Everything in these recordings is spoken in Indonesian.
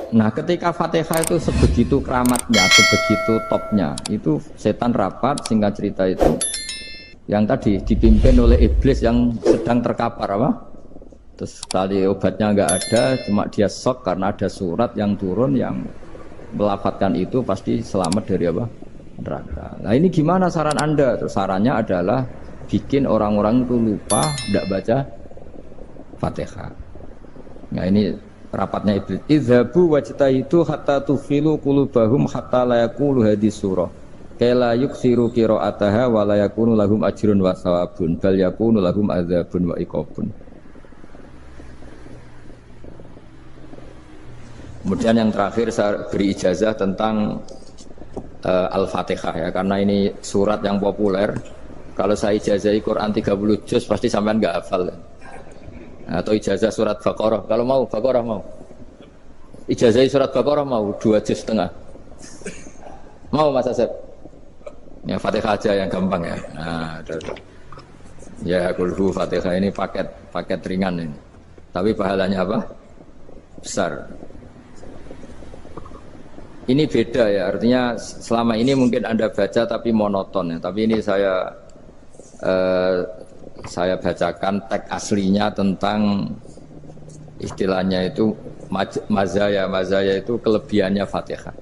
Nah, ketika Fatihah itu sebegitu keramatnya, sebegitu topnya, itu setan rapat, singkat cerita itu, yang tadi dipimpin oleh iblis yang sedang terkapar apa? Terus tali obatnya nggak ada, cuma dia shock karena ada surat yang turun yang melafatkan itu pasti selamat dari apa? Neraka. Nah ini gimana saran Anda? Terus sarannya adalah bikin orang-orang itu lupa, tidak baca Fatihah. Nah ini rapatnya iblis. Idzabu wajtahidu hatta tufilu qulubahum hatta la yaqulu hadis surah. Kala yuksiru qira'ataha wa la yakunu lahum ajrun wa thawabun bal yakunu lahum adzabun wa iqabun. Kemudian yang terakhir saya beri ijazah tentang Al-Fatihah ya, karena ini surat yang populer. Kalau saya ijazahi Quran 30 juz pasti sampean enggak hafal. Atau ijazah surat Baqarah. Kalau mau Baqarah mau. Ijazahi surat Baqarah mau 2 juz setengah. Mau Mas Asep? Ya Fatihah aja yang gampang ya. Nah, udah. Ya kulhu Fatihah ini paket ringan ini. Tapi pahalanya apa? Besar. Ini beda ya, artinya selama ini mungkin Anda baca tapi monoton ya. Tapi ini saya bacakan teks aslinya tentang istilahnya itu mazaya itu kelebihannya Fatihah.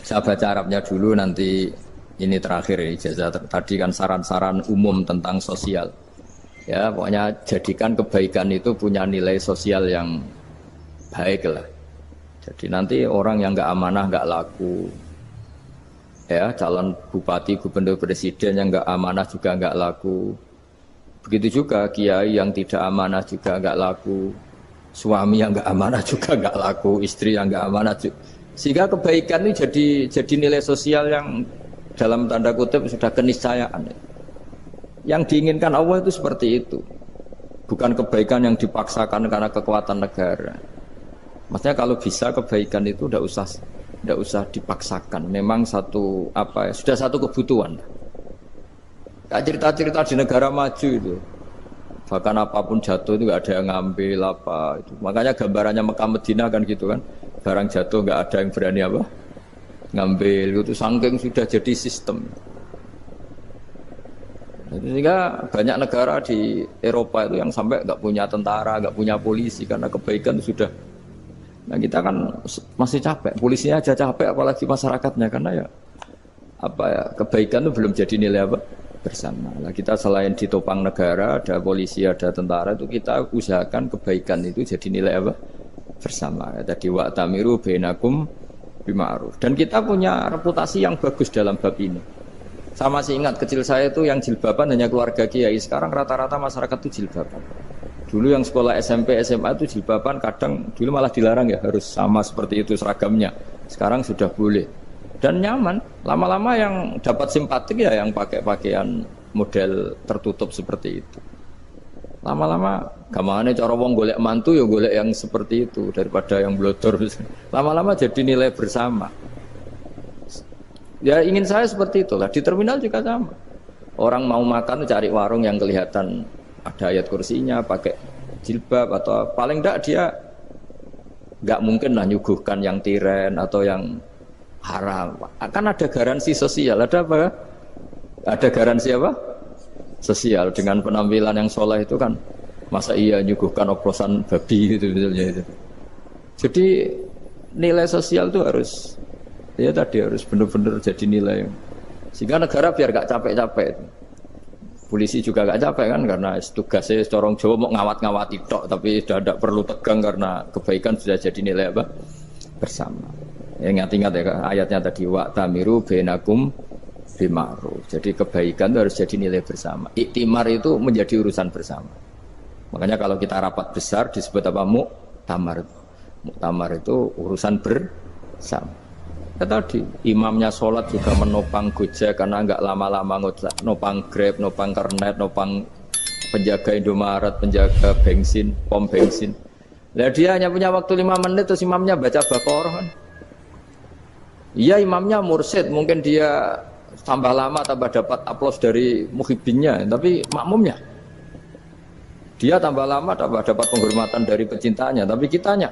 Saya baca Arabnya dulu, nanti ini terakhir ya, ijazah tadi kan saran-saran umum tentang sosial. Ya, pokoknya jadikan kebaikan itu punya nilai sosial yang baik lah. Jadi nanti orang yang nggak amanah nggak laku, ya calon bupati, gubernur, presiden yang nggak amanah juga nggak laku. Begitu juga kiai yang tidak amanah juga nggak laku, suami yang nggak amanah juga nggak laku, istri yang nggak amanah juga. Sehingga kebaikan ini jadi nilai sosial yang dalam tanda kutip sudah keniscayaan. Yang diinginkan Allah itu seperti itu, bukan kebaikan yang dipaksakan karena kekuatan negara. Maksudnya kalau bisa kebaikan itu tidak usah dipaksakan. Memang sudah satu kebutuhan. Kayak cerita-cerita di negara maju itu, bahkan apapun jatuh itu nggak ada yang ngambil apa itu. Makanya gambarannya Mekah Medina kan gitu kan, barang jatuh nggak ada yang berani apa ngambil. Itu saking sudah jadi sistem. Sehingga banyak negara di Eropa itu yang sampai nggak punya tentara, nggak punya polisi karena kebaikan sudah. Nah kita kan masih capek, polisinya aja capek apalagi masyarakatnya, karena ya kebaikan itu belum jadi nilai apa bersama. Nah kita selain ditopang negara, ada polisi, ada tentara, itu kita usahakan kebaikan itu jadi nilai apa bersama. Tadi wa'tamiru bainakum bima'ruf. Dan kita punya reputasi yang bagus dalam bab ini. Saya masih ingat kecil saya itu yang jilbaban hanya keluarga kiai. Sekarang rata-rata masyarakat itu jilbaban. Dulu yang sekolah SMP, SMA itu jilbaban kadang dulu malah dilarang ya, harus sama seperti itu seragamnya. Sekarang sudah boleh dan nyaman. Lama-lama yang dapat simpatik ya yang pakai pakaian model tertutup seperti itu. Lama-lama gamane cara wong golek mantu ya golek yang seperti itu daripada yang blodor. Lama-lama jadi nilai bersama. Ya ingin saya seperti itulah. Di terminal juga sama. Orang mau makan cari warung yang kelihatan ada ayat kursinya, pakai jilbab, atau paling enggak dia enggak mungkin lah nyuguhkan yang tiren atau yang haram. Akan ada garansi sosial, ada apa? Ada garansi apa? Sosial dengan penampilan yang soleh itu kan, masa iya nyuguhkan oplosan babi gitu misalnya itu. Jadi nilai sosial itu harus benar-benar jadi nilai. Sehingga negara biar enggak capek-capek. Polisi juga gak capek kan, karena tugasnya corong Jawa mau ngawat-ngawati tok, tapi sudah tidak perlu tegang karena kebaikan sudah jadi nilai apa bersama. Ya, ingat-ingat ya ayatnya tadi, wa'tamiru bainakum bima'ruf. Jadi kebaikan itu harus jadi nilai bersama. Iktimar itu menjadi urusan bersama. Makanya kalau kita rapat besar disebut apa? Muktamar. Muktamar itu urusan bersama. Ya tadi imamnya sholat juga menopang Gojek karena nggak lama-lama nopang Grab, nopang Kernet, nopang penjaga Indomaret, penjaga bensin, pom bensin. Nah dia hanya punya waktu 5 menit terus imamnya baca Baqarah kan. Iya imamnya mursyid, mungkin dia tambah lama tambah dapat aplaus dari muhibbinnya, tapi makmumnya Dia tambah lama dapat penghormatan dari pecintanya, tapi kitanya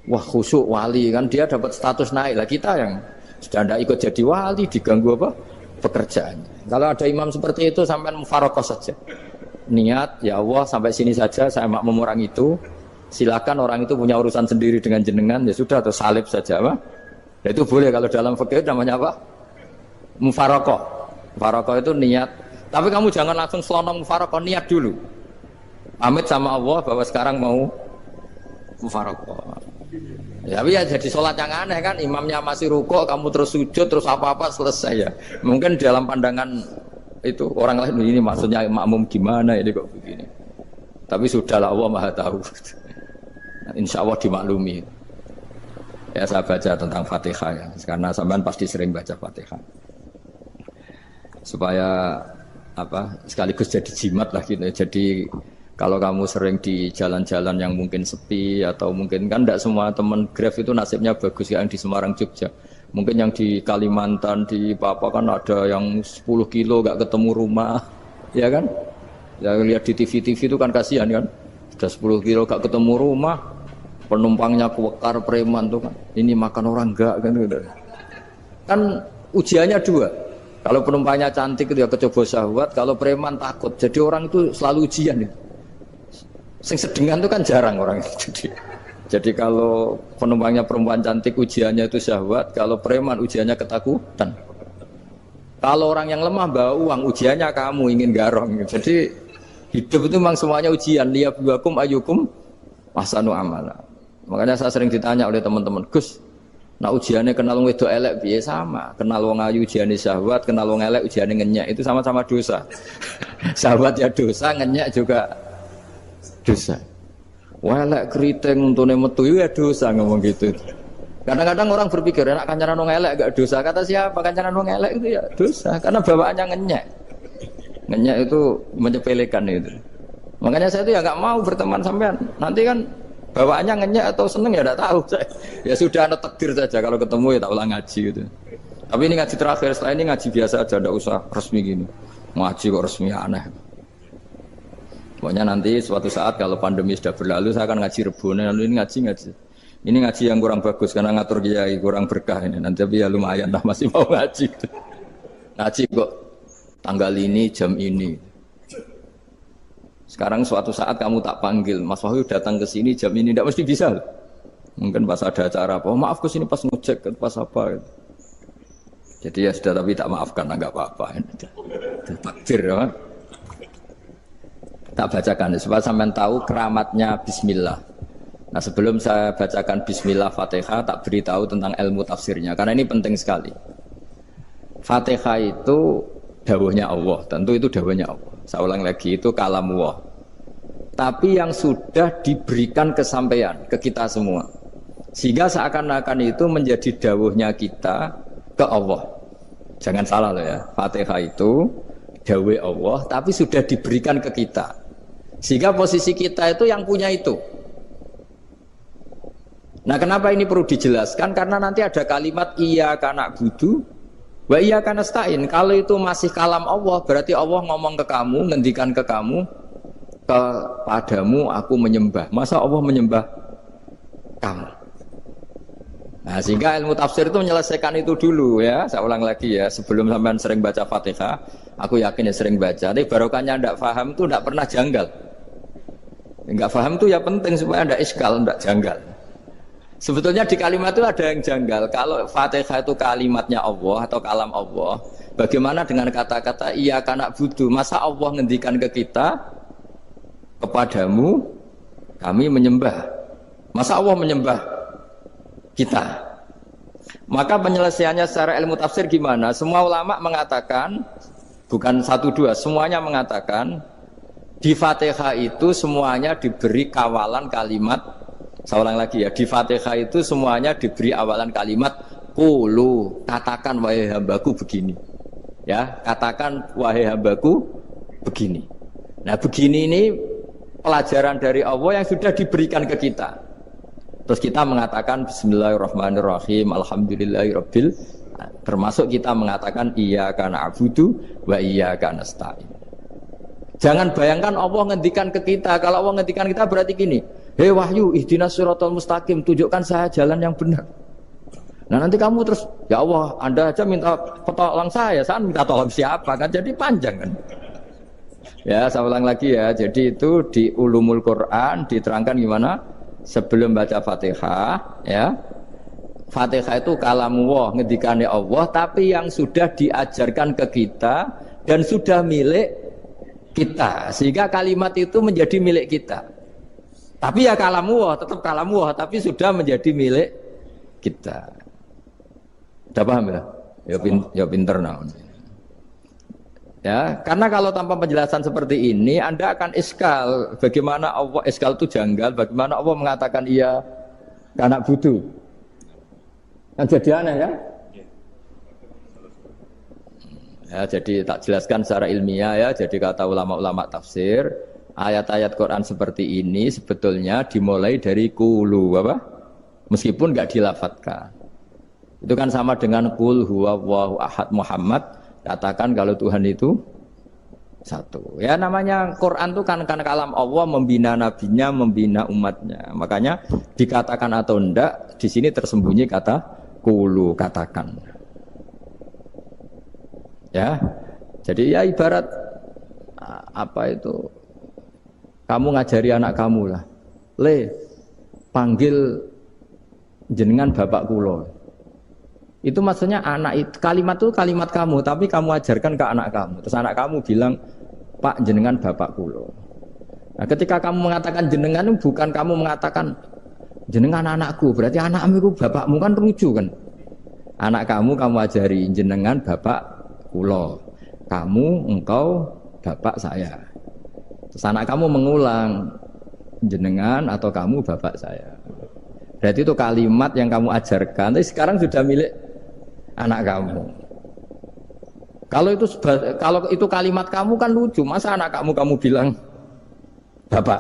wah khusyuk wali kan dia dapat status naik lah, kita yang sudah tidak ikut jadi wali diganggu apa pekerjaannya. Kalau ada imam seperti itu sampai mufarokoh saja. Niat ya Allah sampai sini saja saya makmum orang itu. Silakan orang itu punya urusan sendiri dengan jenengan ya sudah atau salib saja apa? Ya, itu boleh kalau dalam fikih namanya apa? Mufarokoh. Mufarokoh itu niat. Tapi kamu jangan langsung selonong mufarokoh, niat dulu. Pamit sama Allah bahwa sekarang mau mufarokoh. Ya, tapi ya jadi sholat yang aneh kan, imamnya masih rukuk, kamu terus sujud, terus apa-apa selesai ya. Mungkin dalam pandangan itu orang lain ini maksudnya makmum gimana ini kok begini. Tapi sudahlah Allah Maha tahu. Insya Allah dimaklumi. Ya saya baca tentang Fatihah ya, karena sampean pasti sering baca Fatihah. Supaya apa sekaligus jadi jimat lah gitu. Jadi kalau kamu sering di jalan-jalan yang mungkin sepi atau mungkin kan tidak semua teman Grab itu nasibnya bagus yang di Semarang Jogja. Mungkin yang di Kalimantan di Papua kan ada yang 10 kilo gak ketemu rumah, ya kan? Ya lihat di TV-TV itu kan kasihan kan. Sudah 10 kilo gak ketemu rumah, penumpangnya kuwekar preman tuh kan. Ini makan orang enggak kan gitu. Kan ujiannya dua. Kalau penumpangnya cantik itu ya kecoba syahwat, kalau preman takut. Jadi orang itu selalu ujian itu. Sing sedengan itu kan jarang orang itu. Jadi kalau penumpangnya perempuan cantik ujiannya itu syahwat, kalau preman ujiannya ketakutan. Kalau orang yang lemah bawa uang ujiannya kamu ingin garong. Jadi hidup itu memang semuanya ujian. Liyabluwakum ayyukum ahsanu amala. Makanya saya sering ditanya oleh teman-teman, Gus, nah ujiannya kenal wong wedok elek piye sama? Kenal wong ayu ujiannya syahwat, kenal wong elek ujiannya ngenyek. Itu sama-sama dosa. Syahwat ya dosa, ngenyek juga dosa. Welek keriting untune metu ya dosa ngomong gitu. Kadang-kadang orang berpikir enak kancanan wong elek gak dosa. Kata siapa kancanan wong elek itu ya dosa karena bawaannya ngenyek. Ngenyek itu menyepelekan itu. Makanya saya itu ya gak mau berteman sampean. Nanti kan bawaannya ngenyek atau seneng ya enggak tahu. Ya sudah ada takdir saja kalau ketemu ya tak ulang ngaji gitu. Tapi ini ngaji terakhir, setelah ini ngaji biasa aja, enggak usah resmi gini. Ngaji kok resmi aneh. Pokoknya nanti suatu saat kalau pandemi sudah berlalu saya akan ngaji Rebone, lalu ini ngaji. Ini ngaji yang kurang bagus karena ngatur kiai kurang berkah ini. Nanti tapi ya lumayan lah masih mau ngaji. Ngaji kok tanggal ini jam ini. Sekarang suatu saat kamu tak panggil, Mas Wahyu datang ke sini jam ini tidak mesti bisa. Mungkin pas ada acara apa, maaf ke sini pas ngecek pas apa. Jadi ya sudah tapi tak maafkan enggak apa-apa. Takdir ya. Tak bacakan supaya sampean tahu keramatnya bismillah. Nah, sebelum saya bacakan bismillah Fatihah tak beritahu tentang ilmu tafsirnya karena ini penting sekali. Fatihah itu dawuhnya Allah, tentu itu dawuhnya Allah. Saya ulang lagi itu kalamullah. Tapi yang sudah diberikan kesampaian ke kita semua. Sehingga seakan-akan itu menjadi dawuhnya kita ke Allah. Jangan salah loh ya. Fatihah itu dawuh Allah tapi sudah diberikan ke kita. Sehingga posisi kita itu yang punya itu. Nah kenapa ini perlu dijelaskan? Karena nanti ada kalimat iyyaka na'budu wa iyyaka nasta'in. Kalau itu masih kalam Allah, berarti Allah ngomong ke kamu, ngendikan ke kamu, kepadamu aku menyembah. Masa Allah menyembah kamu? Nah sehingga ilmu tafsir itu menyelesaikan itu dulu ya. Saya ulang lagi ya, sebelum sampean sering baca Fatihah, aku yakin ya sering baca. Tapi barokahnya tidak paham itu tidak pernah janggal. Enggak paham itu ya penting supaya tidak iskal, tidak janggal. Sebetulnya di kalimat itu ada yang janggal. Kalau Fatihah itu kalimatnya Allah atau kalam Allah, bagaimana dengan kata-kata iyyaka na'budu? Masa Allah ngendikan ke kita, kepadamu kami menyembah. Masa Allah menyembah kita? Maka penyelesaiannya secara ilmu tafsir gimana? Semua ulama mengatakan, bukan satu dua, semuanya mengatakan di Fatihah itu semuanya diberi kawalan kalimat. Saya ulang lagi ya, di Fatihah itu semuanya diberi awalan kalimat qulu, katakan wahai hambaku begini. Ya, katakan wahai hambaku begini. Nah, begini ini pelajaran dari Allah yang sudah diberikan ke kita. Terus kita mengatakan bismillahirrahmanirrahim, alhamdulillahirabbil, termasuk kita mengatakan iyyaka na'budu wa iyyaka nasta'in. Jangan bayangkan Allah ngendikan ke kita. Kalau Allah ngendikan kita berarti gini, hei wahyu, ihdinas siratal mustaqim, tunjukkan saya jalan yang benar. Nah nanti kamu terus, ya Allah, Anda aja minta tolong saya minta tolong siapa kan? Jadi panjang kan. Ya, saya ulang lagi ya. Jadi itu di Ulumul Quran diterangkan gimana? Sebelum baca Fatihah, ya. Fatihah itu kalamullah, ngendikane Allah, tapi yang sudah diajarkan ke kita dan sudah milik kita. Sehingga kalimat itu menjadi milik kita. Tapi ya kalamullah, tetap kalamullah, tapi sudah menjadi milik kita. Sudah paham ya? Ya pinter nah. Ya, karena kalau tanpa penjelasan seperti ini Anda akan iskal. Bagaimana Allah, iskal itu janggal, bagaimana Allah mengatakan iya anak butuh. Yang jadi aneh ya? Ya, jadi tak jelaskan secara ilmiah ya. Jadi kata ulama-ulama tafsir, ayat-ayat Quran seperti ini sebetulnya dimulai dari qulu apa? Meskipun enggak dilafatkan. Itu kan sama dengan qul huwallahu ahad Muhammad. Katakan kalau Tuhan itu satu. Ya namanya Quran itu kan kalam Allah, membina nabinya, membina umatnya. Makanya dikatakan atau enggak, di sini tersembunyi kata qulu, katakan. Ya. Jadi ya ibarat apa itu? Kamu ngajari anak kamu lah. Le, panggil jenengan bapak kula. Itu maksudnya anak itu, kalimat itu kalimat kamu, tapi kamu ajarkan ke anak kamu. Terus anak kamu bilang, Pak jenengan bapak kulo. Nah, ketika kamu mengatakan jenengan, bukan kamu mengatakan jenengan anakku, berarti anakmu itu bapakmu, kan lucu kan? Anak kamu ajari jenengan bapak kulo. Kamu, engkau, bapak saya. Terus anak kamu mengulang, jenengan atau kamu bapak saya. Berarti itu kalimat yang kamu ajarkan, tapi sekarang sudah milik anak kamu. Kalau itu kalimat kamu kan lucu, masa anak kamu bilang bapak.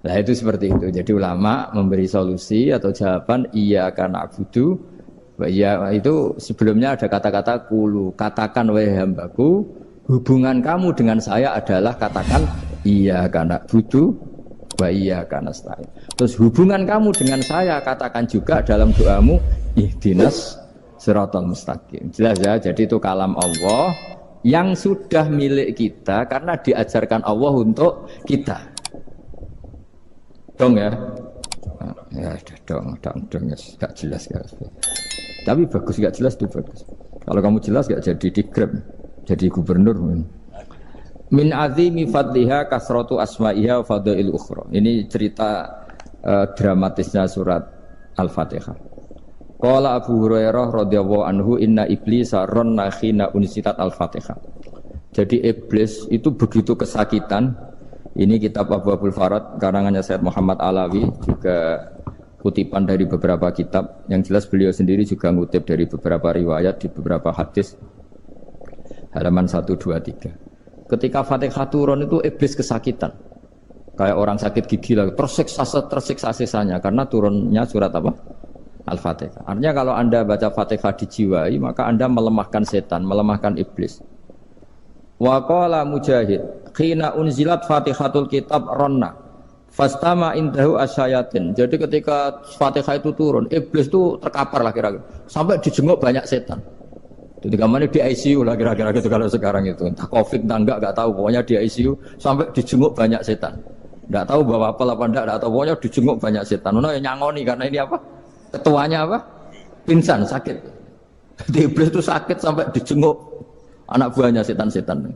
Nah itu seperti itu. Jadi ulama memberi solusi atau jawaban iya karena abudu. Iya itu sebelumnya ada kata-kata kulu. Katakan wahai hambaku, hubungan kamu dengan saya adalah katakan iya karena abudu wa iya karena nasta'in. Terus hubungan kamu dengan saya katakan juga dalam doamu ihdinas siratal mustaqim. Jelas ya, jadi itu kalam Allah yang sudah milik kita karena diajarkan Allah untuk kita. Dong ya? Ya dong ya, gak jelas gak. Tapi bagus gak jelas itu bagus. Kalau kamu jelas gak jadi digrab, jadi gubernur. Min azimi fadliha kasratu asma'iha wa fadail ukhra. Ini cerita dramatisnya surat Al-Fatihah. Qala Abu Hurairah radhiyallahu anhu inna iblisa ranna khina unsitat Al-Fatihah. Jadi iblis itu begitu kesakitan. Ini kitab Abwaabul Farad karangannya Syed Muhammad Alawi, juga kutipan dari beberapa kitab. Yang jelas beliau sendiri juga ngutip dari beberapa riwayat di beberapa hadis. Halaman 123. Ketika Fatihah turun itu iblis kesakitan. Kayak orang sakit gigi lah, tersiksa sisanya karena turunnya surat apa? Al-Fatihah. Artinya kalau Anda baca Fatihah dijiwai, maka Anda melemahkan setan, melemahkan iblis. Wa qala Mujahid, khina unzilat Fatihatul Kitab ronna fastama indahu asyayatin. Jadi ketika Fatihah itu turun, iblis itu terkapar lah kira-kira. Sampai dijenguk banyak setan. Jadi kemana di ICU lah kira-kira gitu kalau sekarang itu. Entah Covid entah enggak tahu, pokoknya di ICU sampai dijenguk banyak setan. Enggak tahu bawa apa enggak tahu, pokoknya dijenguk banyak setan. Ono yang nyangoni karena ini apa? Ketuanya apa? Pingsan, sakit. Di iblis itu sakit sampai dijenguk anak buahnya setan-setan.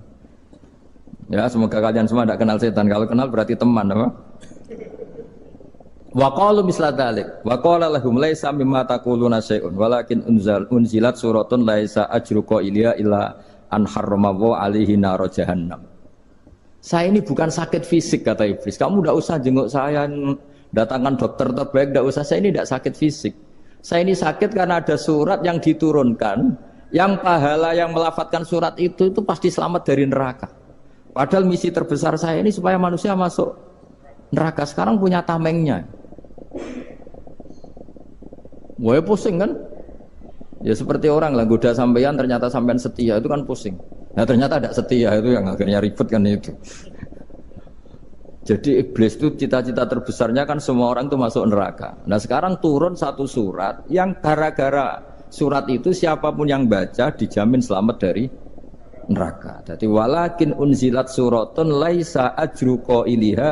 Ya, semoga kalian semua tidak kenal setan. Kalau kenal berarti teman, apa? Wa qalu misla dzalik. Wa qala lahum laisa mimma taquluna syai'un walakin unzilat suratun laisa ajruqa illa an harrama alaihi nar jahannam. Saya ini bukan sakit fisik kata iblis. Kamu tidak usah jenguk saya, datangkan dokter terbaik, tidak usah. Saya ini tidak sakit fisik. Saya ini sakit karena ada surat yang diturunkan, yang pahala yang melafatkan surat itu pasti selamat dari neraka. Padahal misi terbesar saya ini supaya manusia masuk neraka. Sekarang punya tamengnya. Wah pusing kan? Ya seperti orang lah, goda sampean ternyata sampean setia, itu kan pusing. Nah ternyata tidak setia, itu yang akhirnya ribet kan itu. Jadi iblis itu cita-cita terbesarnya kan semua orang itu masuk neraka. Nah sekarang turun satu surat yang gara-gara surat itu siapapun yang baca dijamin selamat dari neraka. Jadi walakin unzilat suratun laisa ajru qailiha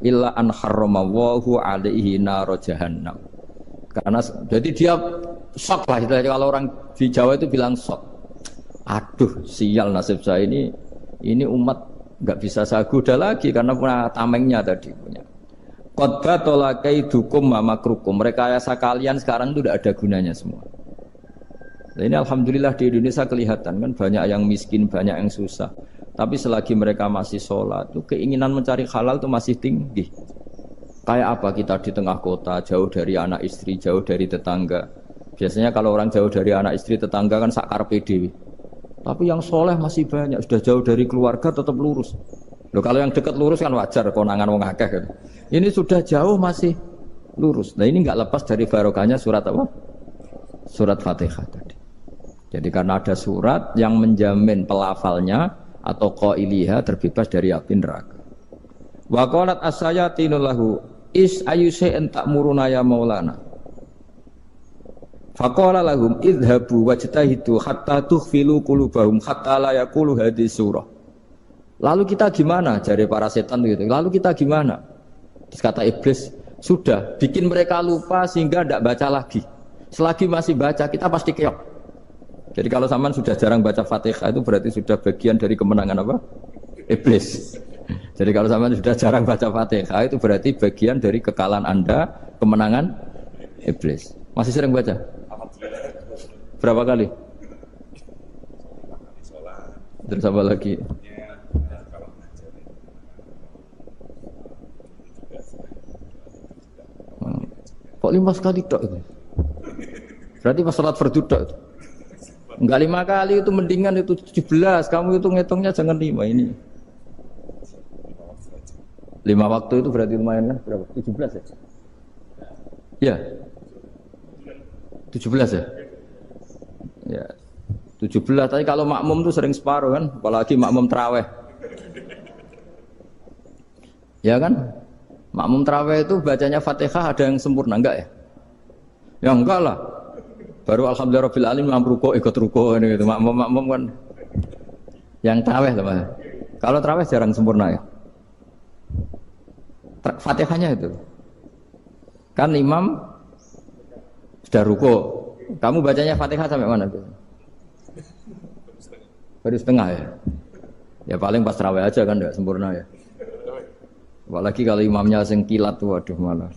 illa an harramallahu alaihi nar jahannam. Karena jadi dia shock lah istilahnya, kalau orang di Jawa itu bilang shock. Aduh sial nasib saya ini umat nggak bisa saya goda lagi karena punya tamengnya tadi punya. Qadba tolakaidukum mamakrukum. Rekayasa kalian sekarang itu tidak ada gunanya semua. Nah, ini alhamdulillah di Indonesia kelihatan kan banyak yang miskin, banyak yang susah. Tapi selagi mereka masih sholat, itu keinginan mencari halal itu masih tinggi. Kayak apa kita di tengah kota, jauh dari anak istri, jauh dari tetangga. Biasanya kalau orang jauh dari anak istri, tetangga kan sakar PDW. Tapi yang soleh masih banyak, sudah jauh dari keluarga tetap lurus. Loh kalau yang dekat lurus kan wajar, konangan wong akeh kan. Ini sudah jauh masih lurus. Nah ini nggak lepas dari barokahnya surat apa? Surat Fatihah tadi. Jadi karena ada surat yang menjamin pelafalnya atau qailiha terbebas dari api neraka. Wa qalat as-sayatinu lahu is ayyusai'in ta'muruna ya maulana. Faqala lahum idhabu wajtahidu hatta tukhfilu qulubahum hatta la yaqulu hadhihi surah. Lalu kita gimana? Jari para setan gitu. Lalu kita gimana? Terus kata iblis, sudah bikin mereka lupa sehingga tidak baca lagi. Selagi masih baca kita pasti keok. Jadi kalau sampean sudah jarang baca Fatihah itu berarti sudah bagian dari kemenangan apa? Iblis. Jadi kalau sampean sudah jarang baca Fatihah itu berarti bagian dari kekalahan Anda, kemenangan iblis. Masih sering baca? Berapa kali? Terus apa lagi? Kok 5 kali tok itu? Berarti pas sholat fardu tok itu? Enggak 5 kali itu mendingan itu 17. Kamu itu ngitungnya jangan 5 ini. 5 waktu itu berarti lumayan kan? Berapa? 17 ya? Ya. 17 ya? Ya. 17, tapi kalau makmum tuh sering separuh kan, apalagi makmum tarawih. Ya kan? Makmum tarawih itu bacanya Fatihah ada yang sempurna enggak ya? Ya enggak lah. Baru alhamdulillah rabbil alamin mamruko ikut ruko ini gitu. Makmum kan yang tarawih teman. Kalau tarawih jarang sempurna ya. Fatihahnya itu. Kan imam sudah ruko. Kamu bacanya Fatihah sampai mana tuh? Baru setengah ya. Ya paling pas tarawih aja kan enggak sempurna ya. Apalagi kalau imamnya sing kilat tuh waduh malah.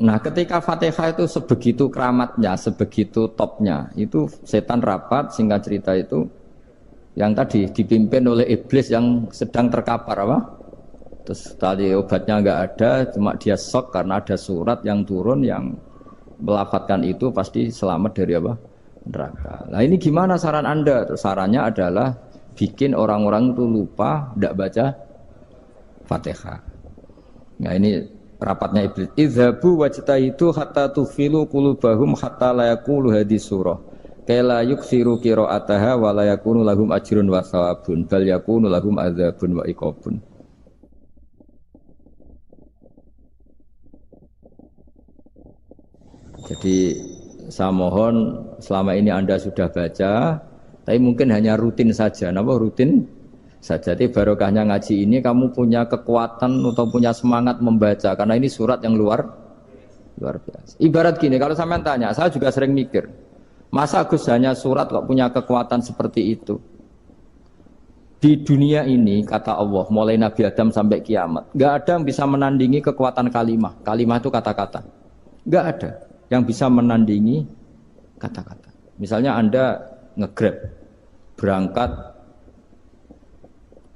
Nah, ketika Fatihah itu sebegitu keramatnya, sebegitu topnya, itu setan rapat, singkat cerita itu yang tadi dipimpin oleh iblis yang sedang terkapar apa? Terus tadi obatnya enggak ada, cuma dia shock karena ada surat yang turun yang melafatkan itu pasti selamat dari apa? Neraka. Nah, ini gimana saran Anda? Sarannya adalah bikin orang-orang itu lupa tidak baca Fatihah. Nah, ini rapatnya iblis. Idzabu wajtahidu hatta tufilu qulubahum hatta la yaqulu hadhihi surah. Kala yuksiru qira'ataha wa la yakunu lahum ajrun wa thawabun bal yakunu lahum adzabun wa iqabun. Jadi saya mohon selama ini Anda sudah baca, tapi mungkin hanya rutin saja. Napa rutin saja? Jadi barokahnya ngaji ini kamu punya kekuatan atau punya semangat membaca karena ini surat yang luar biasa. Ibarat gini, kalau sampean tanya, saya juga sering mikir, masa Gus hanya surat kok punya kekuatan seperti itu? Di dunia ini kata Allah, mulai Nabi Adam sampai kiamat, nggak ada yang bisa menandingi kekuatan kalimah. Kalimah itu kata-kata, nggak ada yang bisa menandingi kata-kata. Misalnya Anda nge-grab, berangkat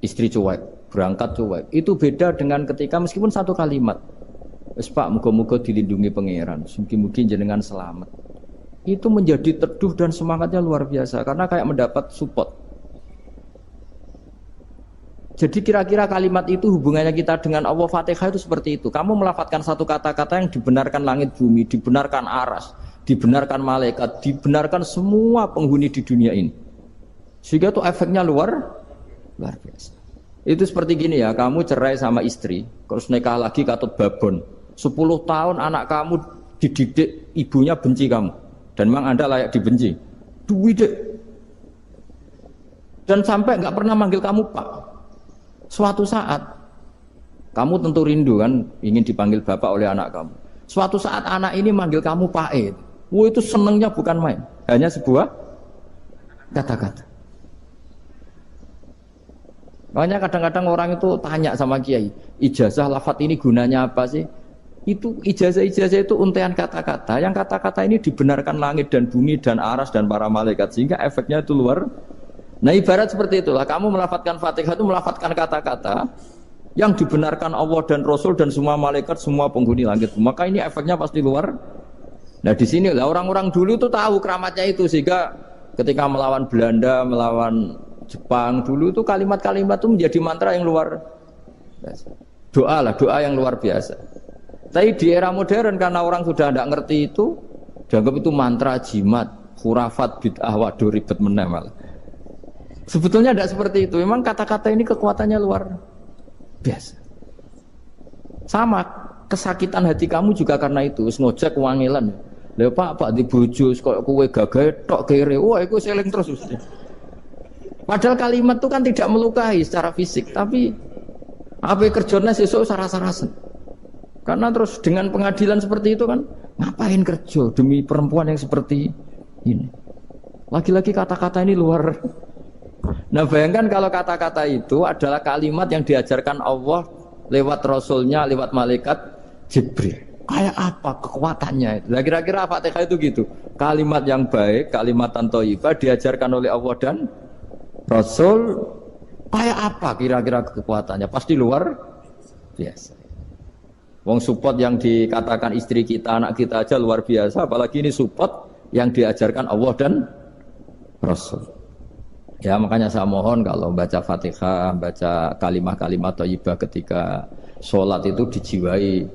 istri cuek, berangkat cuek. Itu beda dengan ketika meskipun satu kalimat, wes Pak, muga-muga dilindungi pangeran, mungkin jenengan selamat. Itu menjadi teduh dan semangatnya luar biasa karena kayak mendapat support. Jadi kira-kira kalimat itu hubungannya kita dengan Allah, Fatihah itu seperti itu. Kamu melafadzkan satu kata-kata yang dibenarkan langit bumi, dibenarkan aras, dibenarkan malaikat, dibenarkan semua penghuni di dunia ini. Sehingga tuh efeknya luar biasa. Itu seperti gini ya, kamu cerai sama istri, terus nikah lagi katut babon. 10 tahun anak kamu dididik, ibunya benci kamu. Dan memang Anda layak dibenci. Duwidek. Dan sampai nggak pernah manggil kamu Pak. Suatu saat, kamu tentu rindu kan, ingin dipanggil Bapak oleh anak kamu. Suatu saat anak ini manggil kamu Pak E. Wah itu senengnya bukan main. Hanya sebuah kata-kata. Makanya kadang-kadang orang itu tanya sama kiai, ijazah lafadz ini gunanya apa sih? Itu ijazah-ijazah itu untean kata-kata. Yang kata-kata ini dibenarkan langit dan bumi dan aras dan para malaikat. Sehingga efeknya itu luar. Nah ibarat seperti itulah. Kamu melafadzkan Fatihah itu melafadzkan kata-kata yang dibenarkan Allah dan Rasul dan semua malaikat, semua penghuni langit. Maka ini efeknya pasti luar. Nah di sini lah orang-orang dulu itu tahu keramatnya itu. Sehingga ketika melawan Belanda, melawan Jepang dulu itu kalimat-kalimat itu menjadi mantra yang luar biasa. Doa lah, doa yang luar biasa. Tapi di era modern karena orang sudah tidak ngerti itu, dianggap itu mantra, jimat, khurafat, bid'ah, waduh ribet meneh malah. Sebetulnya tidak seperti itu. Memang kata-kata ini kekuatannya luar biasa. Sama kesakitan hati kamu juga karena itu. Ngojek wangilan. Lha Pak di bojo kok kowe gagah tok kere. Wah, iku seling terus. Padahal kalimat itu kan tidak melukai secara fisik, tapi apa kerjanya sesuk sarasa-rasen. Karena terus dengan pengadilan seperti itu kan, ngapain kerja demi perempuan yang seperti ini? Lagi-lagi kata-kata ini luar. Nah bayangkan kalau kata-kata itu adalah kalimat yang diajarkan Allah lewat Rasulnya, lewat malaikat Jibril. Kayak apa kekuatannya? Nah kira-kira Fatihah itu gitu. Kalimat yang baik, kalimat thayyibah diajarkan oleh Allah dan Rasul. Kayak apa kira-kira kekuatannya? Pasti luar biasa. Wong support yang dikatakan istri kita, anak kita aja luar biasa, apalagi ini support yang diajarkan Allah dan Rasul. Ya makanya saya mohon kalau baca Fatihah, baca kalimat-kalimat thayyibah ketika sholat itu dijiwai.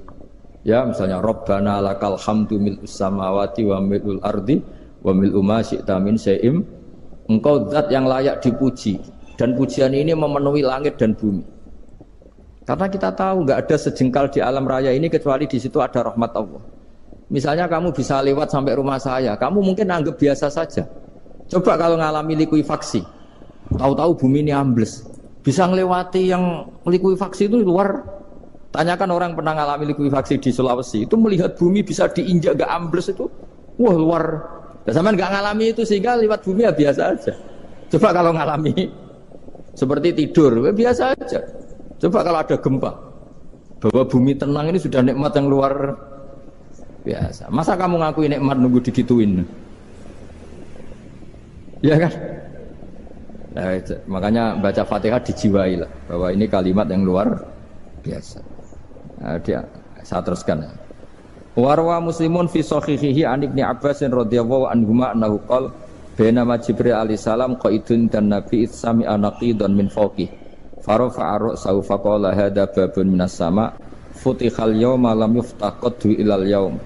Ya misalnya Rabbana lakal hamdu mil'us samawati wa mil'ul ardi wa mil'u ma syi'ta min syai'im. Engkau zat yang layak dipuji dan pujian ini memenuhi langit dan bumi. Karena kita tahu nggak ada sejengkal di alam raya ini kecuali di situ ada rahmat Allah. Misalnya kamu bisa lewat sampai rumah saya, kamu mungkin anggap biasa saja. Coba kalau ngalami likuifaksi, tahu-tahu bumi ini ambles, bisa ngelewati yang likuifaksi itu luar. Tanyakan orang pernah ngalami likuifaksi di Sulawesi, itu melihat bumi bisa diinjak gak ambles itu, wah luar. Dan sampean nggak ngalami itu sehingga lewat bumi ya biasa aja. Coba kalau ngalami seperti tidur, ya biasa aja. Coba kalau ada gempa, bahwa bumi tenang ini sudah nikmat yang luar biasa. Masa kamu ngakui nikmat nunggu digituin? Ya kan? Nah, makanya baca Fatihah dijiwai lah, bahwa ini kalimat yang luar biasa. Nah, saya teruskan. Warwa Muslimun fi sahihihi an Ibnu Abbas radhiyallahu anhuma annahu qala bainama Jibril alaihi salam qaidun dan Nabi sami anaqidan min fawqih. Farofa arok saufa qala hada babun minas sama futihal yawma lam yuftaqadhu ilal yawm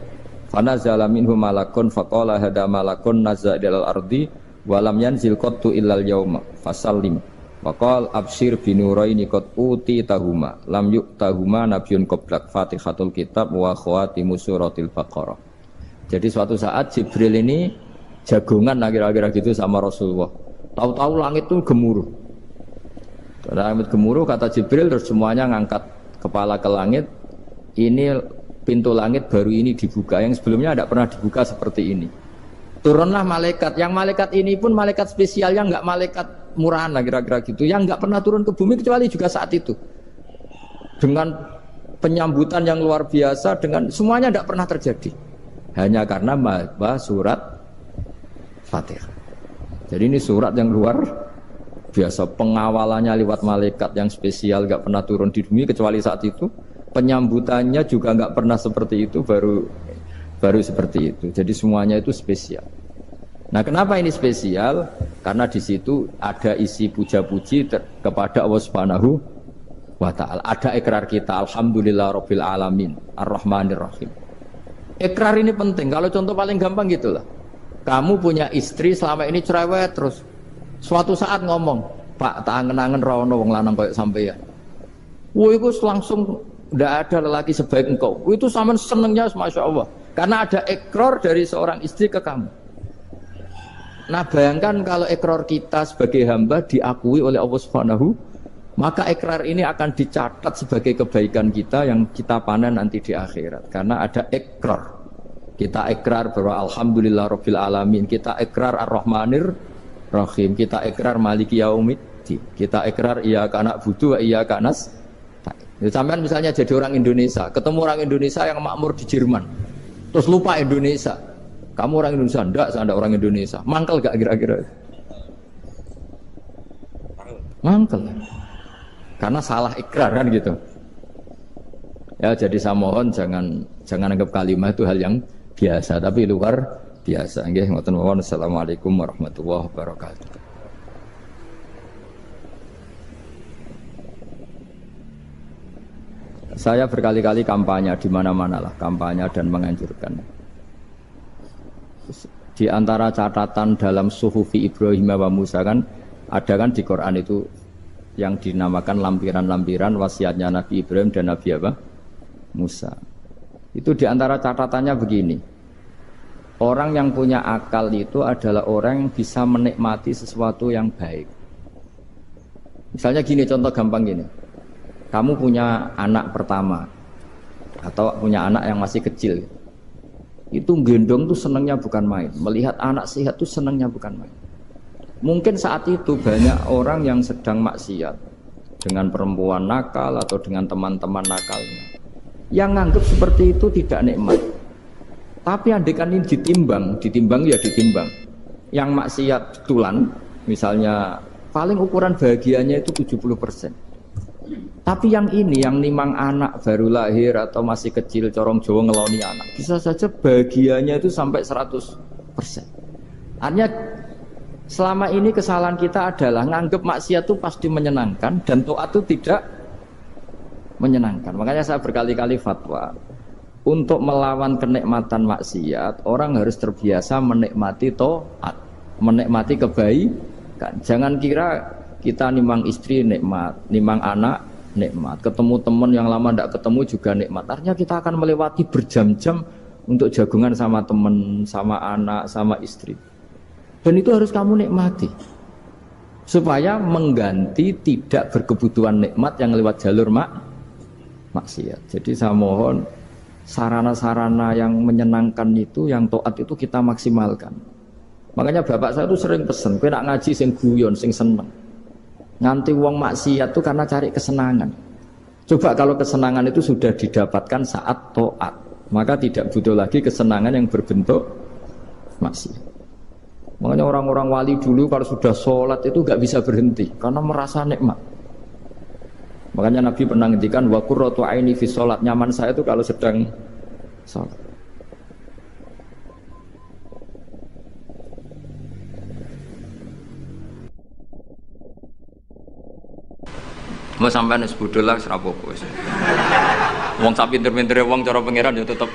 fanazala minhu malakun faqala hada malakun nazza ilal ardi walam yanzil qattu ilal yawma fasallim waqal abshir binuraini qad uti tahuma lam yu'tahuma nabiyyun qablak fatihatul kitab wa khawatimu suratil baqarah. Jadi suatu saat Jibril ini jagongan kira-kira gitu sama Rasulullah. Tahu-tahu langit itu gemuruh. Langit gemuruh kata Jibril terus semuanya ngangkat kepala ke langit. Ini pintu langit baru ini dibuka, yang sebelumnya tidak pernah dibuka seperti ini. Turunlah malaikat, yang malaikat ini pun malaikat spesial, yang nggak malaikat murahan lah kira-kira gitu, yang nggak pernah turun ke bumi kecuali juga saat itu. Dengan penyambutan yang luar biasa, dengan semuanya tidak pernah terjadi. Hanya karena surat Fatihah. Jadi ini surat yang luar biasa, pengawalannya lewat malaikat yang spesial, nggak pernah turun di bumi kecuali saat itu. Penyambutannya juga nggak pernah seperti itu, baru seperti itu. Jadi semuanya itu spesial. Nah, kenapa ini spesial? Karena di situ ada isi puja-puji kepada Allah Subhanahu wa Ta'ala. Ada ikrar kita, alhamdulillah rabbil alamin, ar-rahmanir rahim. Ikrar ini penting. Kalau contoh paling gampang gitulah. Kamu punya istri selama ini cerewet terus. Suatu saat ngomong, Pak, tak angen-angen ra ono wong lanang koyo sampeyan. Wah, itu langsung tidak ada lelaki sebaik engkau. Itu sama senengnya, masya Allah. Karena ada ikrar dari seorang istri ke kamu. Nah, bayangkan kalau ikrar kita sebagai hamba diakui oleh Allah Subhanahu, maka ikrar ini akan dicatat sebagai kebaikan kita yang kita panen nanti di akhirat. Karena ada ikrar. Kita ikrar bahwa Alhamdulillah Rabbil Alamin. Kita ikrar Ar-Rahmanir Rahim. Kita ikrar Maliki Yaumiddin. Kita ikrar Iyyaka na'budu wa iyyaka nasta'in. Sampean misalnya jadi orang Indonesia, ketemu orang Indonesia yang makmur di Jerman, terus lupa Indonesia. Kamu orang Indonesia? Enggak, saya enggak orang Indonesia. Mangkel gak kira-kira? Mangkel. Karena salah ikrar kan gitu. Ya, jadi saya mohon jangan anggap kalimat itu hal yang biasa, tapi luar biasa. Nggih, ngoten mawon. Assalamualaikum warahmatullahi wabarakatuh. Saya berkali-kali kampanye di mana-mana lah, kampanye dan menganjurkan. Di antara catatan dalam Suhufi Ibrahim wa Musa kan ada kan di Quran itu yang dinamakan lampiran-lampiran wasiatnya Nabi Ibrahim dan Nabi apa? Musa. Itu di antara catatannya begini. Orang yang punya akal itu adalah orang yang bisa menikmati sesuatu yang baik. Misalnya gini, contoh gampang gini. Kamu punya anak pertama atau punya anak yang masih kecil, itu gendong tuh senangnya bukan main. Melihat anak sehat tuh senangnya bukan main. Mungkin saat itu banyak orang yang sedang maksiat dengan perempuan nakal atau dengan teman-teman nakalnya, yang nganggap seperti itu tidak nikmat. Tapi andaikan ini ditimbang ya ditimbang. Yang maksiat tulan, misalnya paling ukuran bahagianya itu 70%. Tapi yang ini, yang nimang anak baru lahir atau masih kecil, corong Jawa ngeloni anak, bisa saja bahagianya itu sampai 100%. Artinya selama ini kesalahan kita adalah nganggep maksiat itu pasti menyenangkan dan taat itu tidak menyenangkan. Makanya saya berkali-kali fatwa, untuk melawan kenikmatan maksiat, orang harus terbiasa menikmati taat, menikmati kebaikan. Jangan kira kita nimang istri nikmat, nimang anak nikmat, ketemu teman yang lama tidak ketemu juga nikmat. Artinya kita akan melewati berjam-jam untuk jagungan sama teman, sama anak, sama istri. Dan itu harus kamu nikmati supaya mengganti tidak berkebutuhan nikmat yang lewat jalur maksiat. Jadi saya mohon sarana-sarana yang menyenangkan itu, yang taat itu kita maksimalkan. Makanya bapak saya itu sering pesen, kowe nak ngaji sing guyon, sing seneng. Nganti wong maksiat itu karena cari kesenangan. Coba kalau kesenangan itu sudah didapatkan saat taat, maka tidak butuh lagi kesenangan yang berbentuk maksiat. Makanya orang-orang wali dulu kalau sudah sholat itu gak bisa berhenti karena merasa nikmat. Makanya Nabi pernah ngendikan wa qurratu aini fi sholat, nyaman saya itu kalau sedang sholat. Mau sampean wis bodho lah ora apa-apa wis. Wong sak pinter-pintere wong cara pangeran ya tetep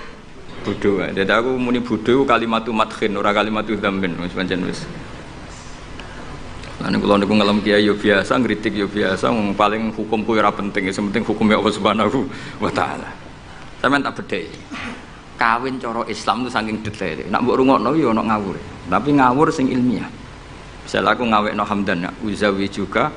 bodho wae. Dadi aku muni bodho kalimatu madkhin ora kalimatu dzambin wis pancen wis. Lan kula niku ngelem kiai yo biasa, ngritik yo biasa, wong paling hukumku ora penting, sing penting hukume Allah Subhanahu wa taala. Sampeyan tak bedheki. Kawin cara Islam itu saking detail. Nek mbok rungokno yo ana ngawur. Tapi ngawur sing ilmiah. Misal aku ngawekno hamdan uzawi juga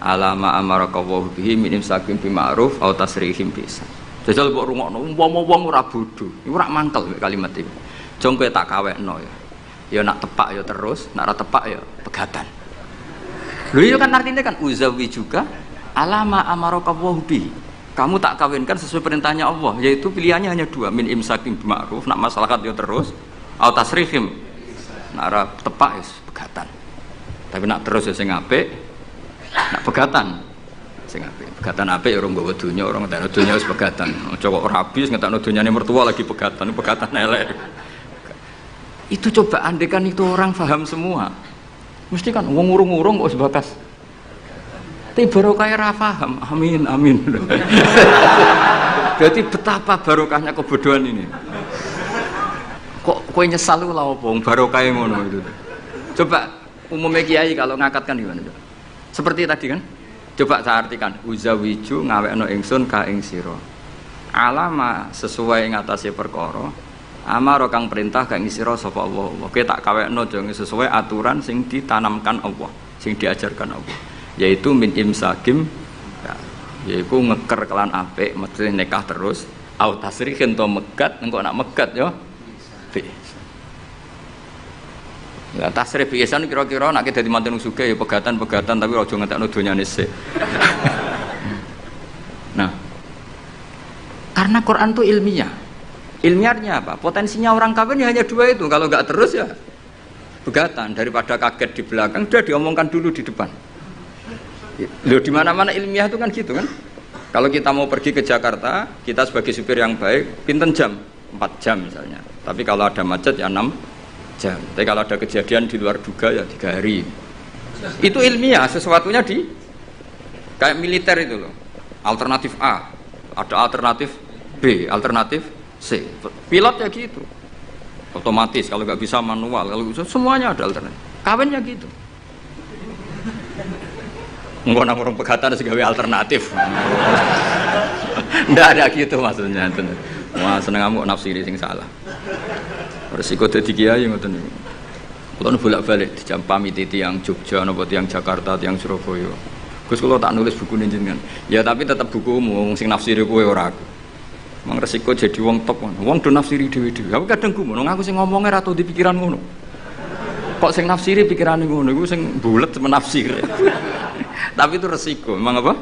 alama amarakallahu bihi min imsakin bi ma'ruf au tasrihim bisa. Jajal mbok rungokno umpama wong ora bodho, iku ora mangkel kalimat iki. Jong kowe tak kawekno ya. Ya nak tepak ya terus, nak ora tepak ya pegatan. Lho iya kan artinya kan uzawi juga alama amarakallahu bihi. Kamu tak kawinkan sesuai perintahnya Allah, yaitu pilihannya hanya dua, min imsakin bi ma'ruf, nak maslahat ya terus, au tasrihim. Nak ora tepak ya pegatan. Tapi nak terus ya sing apik. Nak pegatan sing apik. Pegatan apik ya ora nggawa donya, ora ngentekno donya wis pegatan. Aja kok ora habis ngentekno donyane mertua lagi pegatan elek. Itu coba andekan itu orang paham semua. Mesti kan wong urung-urung kok sebatas. Tapi barokah ora paham. Amin amin. Berarti betapa barokahnya kebodohan ini. Kok kowe nyesal lho lha opo barokah ngono itu. Coba umumnya kiai kalau ngakad kan gimana? Seperti tadi kan? Coba saya artikan, uzawiju ngawekno ingsun ka ing sira. Alama sesuai ngatasi perkara, amaro kang perintah ka ing sira sapa Allah. Oke tak kawekno jeng sesuai aturan sing ditanamkan Allah, sing diajarkan Allah. Yaitu min imsakim, yaitu ngeker kelan apik, mesti nikah terus. Au tasrihin to megat, engko nak megat yo. Lah tasrih biasan kira-kira nek dadi manten sugih ya pegatan-pegatan tapi aja ngentekno donyane sik. Nah, karena Quran itu ilmiah. Ilmiahnya apa? Potensinya orang kawin ya hanya dua itu. Kalau enggak terus ya pegatan, daripada kaget di belakang sudah diomongkan dulu di depan. Loh di mana-mana ilmiah itu kan gitu kan? Kalau kita mau pergi ke Jakarta, kita sebagai supir yang baik, pinten jam? 4 jam misalnya. Tapi kalau ada macet ya 6 jam. Tapi kalau ada kejadian di luar duga ya 3 hari. Itu ilmiah, sesuatunya di kayak militer itu loh. Alternatif A, ada alternatif B, alternatif C. Pilot ya gitu. Otomatis kalau nggak bisa manual, kalau bisa semuanya ada alternatif. Kawinnya gitu. Enggak nang orang pegatan segawe alternatif. Ndak ada gitu maksudnya. Wah seneng kamu nafsiri sing salah. Resiko dadi kiai ngoten niku. Kula bolak-balik dijampami tiyang Jogja napa tiyang Jakarta, tiyang Surabaya. Gus kula tak nulis buku jenengan. Ya tapi tetap bukumu sing nafsiri kowe ora aku. Mang resiko jadi wong top. Wong do nafsiri dhewe-dhewe. Aku kadang gumun aku sing ngomongnya ra tau di pikiran ngono. Kok sing nafsiri pikirane ngono iku sing bulet menafsir. Tapi itu resiko, memang apa?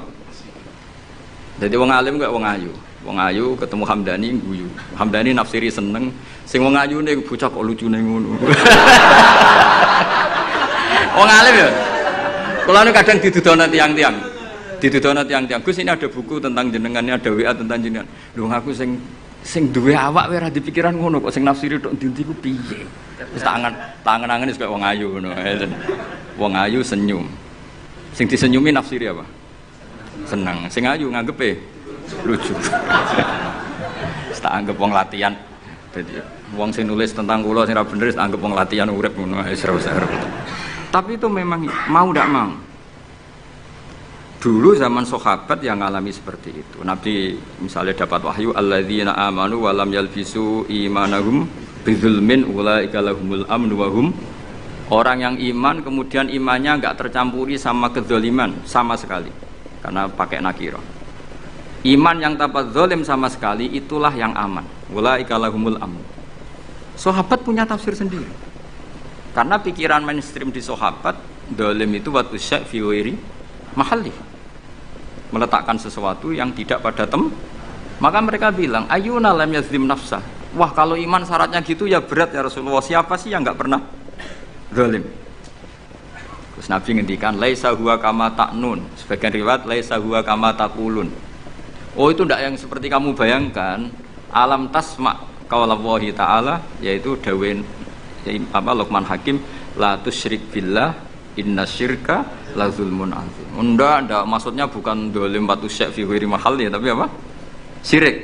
Jadi wong alim gak wong ayu. Wong ayu ketemu Hamdani guyu. Hamdani nafsiri seneng, sing wong ayune bocah kok lucune ngono. Wong alim ya. Kula nu kadang didudono tiang-tiang. Didudono tiang-tiang. Gus ini ada buku tentang jenengannya, ada WA tentang jenengan. Lho aku sing duwe awak wae ora dipikiran ngono kok sing nafsiri tok ndi-ndi ku piye. Wis tangan-tangan wis kaya wong ayu ngono. Wong ayu senyum. Sing disenyumi nafsiri apa? Senang. Sing ayu nganggepe lucu. Tak anggap wong latihan. Dadi wong sing nulis tentang kula sing ra bener tak anggap wong latihan urip ngono wis ora. Tapi itu memang mau ndak mau. Dulu zaman sahabat yang ngalami seperti itu. Nabi misalnya dapat wahyu alladzina amanu wa lam yalbisu imanahum bidzulmin ulaika lahumul amnu wa hum. Orang yang iman kemudian imannya enggak tercampuri sama kezaliman sama sekali. Karena pakai nakirah. Iman yang tanpa zalim sama sekali itulah yang aman. Ulaika lahumul amnu. Sahabat punya tafsir sendiri. Karena pikiran mainstream di sahabat, zalim itu watu syai' fi ghairi mahalli. Meletakkan sesuatu yang tidak pada maka mereka bilang ayyuna lam yazlim nafsah. Wah kalau iman syaratnya gitu ya berat ya Rasulullah. Siapa sih yang enggak pernah zalim? Terus Nabi ngendikan laisa huwa kama ta'nun. Sebagian riwayat laisa huwa kama taqulun. Oh itu tidak yang seperti kamu bayangkan. Alam tasma qaulallahi ta'ala, yaitu dawuh Luqman Hakim, la tusyrik billah inna syirka la zulmun azim. Enggak, maksudnya bukan dolim batu syek fi ghairi mahal ya, tapi apa? Syirik.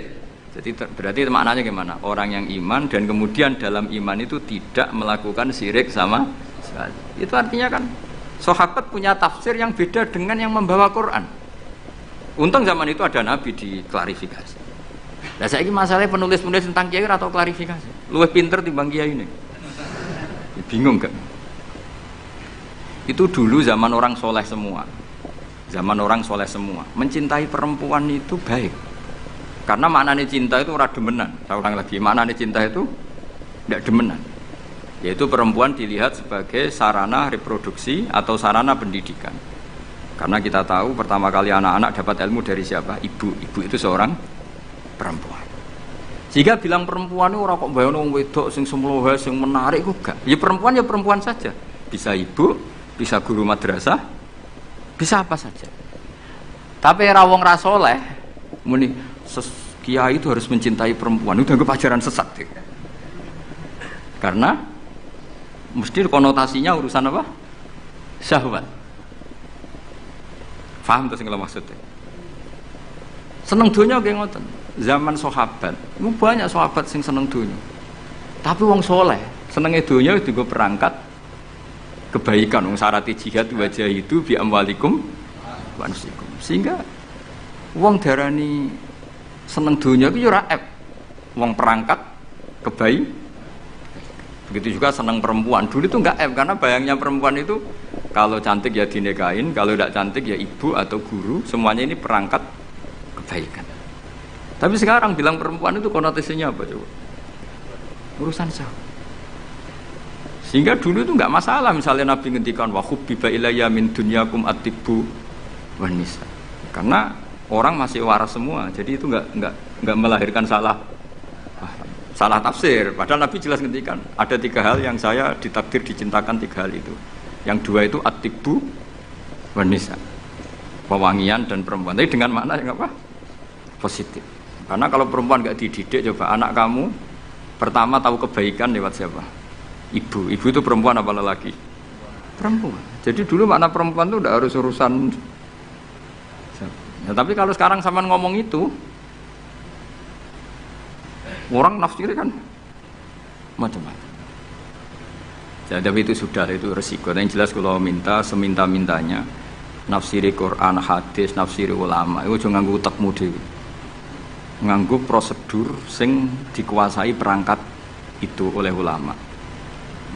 Jadi berarti maknanya gimana? Orang yang iman dan kemudian dalam iman itu tidak melakukan syirik sama sekali. Itu artinya kan sahabat punya tafsir yang beda dengan yang membawa Quran. Untung zaman itu ada Nabi diklarifikasi. Nah saya ini masalahnya penulis-penulis tentang kiai atau klarifikasi. Luwih pinter timbang kiai ini. Bingung kan? Itu dulu zaman orang soleh semua. Zaman orang soleh semua. Mencintai perempuan itu baik. Karena maknanya cinta itu ora demenan. Saya ulang lagi, maknanya cinta itu tidak demenan. Yaitu perempuan dilihat sebagai sarana reproduksi atau sarana pendidikan. Karena kita tahu pertama kali anak-anak dapat ilmu dari siapa? Ibu. Ibu itu seorang perempuan. Jika bilang perempuan itu orang kok bayangno wong wedok sing semlohe sing menarik kok gak. Ya perempuan saja. Bisa ibu, bisa guru madrasah, bisa apa saja. Tapi ra wong ra saleh muni kiai itu harus mencintai perempuan. Itu dianggap ajaran sesat. Karena mesti konotasinya urusan apa? Syahwat. Paham tuh sing maksudnya? Seneng dunia nggih ngoten. Zaman sahabat, itu banyak sahabat sing seneng dunia. Tapi wong soleh, senenge dunia itu gue perangkat kebaikan. Syarat jihad wajah itu bi amwalikum wa anfusikum. Sehingga wong darani seneng dunia itu ora ep. Wong perangkat begitu juga seneng perempuan. Dulu itu enggak ep karena bayangnya perempuan itu kalau cantik ya dinikahin, kalau tidak cantik ya ibu atau guru, semuanya ini perangkat kebaikan. Tapi sekarang bilang perempuan itu konotasinya apa coba? Urusan syahwat. Sehingga dulu itu enggak masalah misalnya Nabi ngendikan wa hubbiba ilayya min dunyakum at-tibbu wan nisa. Karena orang masih waras semua, jadi itu enggak melahirkan salah tafsir. Padahal Nabi jelas ngendikan ada 3 hal yang saya ditakdir dicintakan, 3 hal itu. Yang 2 itu at-tibbu wan nisa. Pewangian dan perempuan. Tapi dengan makna yang apa? Positif. Karena kalau perempuan enggak dididik, coba anak kamu pertama tahu kebaikan lewat siapa? Ibu. Ibu itu perempuan apa lelaki? Perempuan. Jadi dulu makna perempuan itu udah harus urusan. Ya, tapi kalau sekarang sampean ngomong itu, orang nafsir kan macam-macam. Ya, tapi itu sudah, itu resiko. Yang jelas kalau minta seminta-mintanya nafsiri Quran, hadis, nafsiri ulama, itu jangan nganggo utekmu dhewe. Nganggo prosedur sing dikuasai perangkat itu oleh ulama.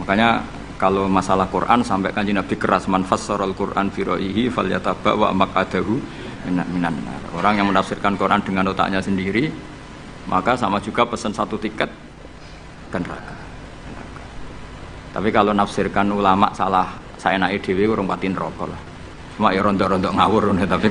Makanya kalau masalah Quran sampai Kanjeng Nabi keras, man fassaral Quran fi ra'yihi falyataba wa maqadahu minan nar. Orang yang menafsirkan Quran dengan otaknya sendiri, maka sama juga pesan 1 tiket ke neraka. Tapi kalau nafsirkan ulama salah, saya naik dhewe urung pati neraka lah. Cuma ya rondo-rondo ngawur, tapi kan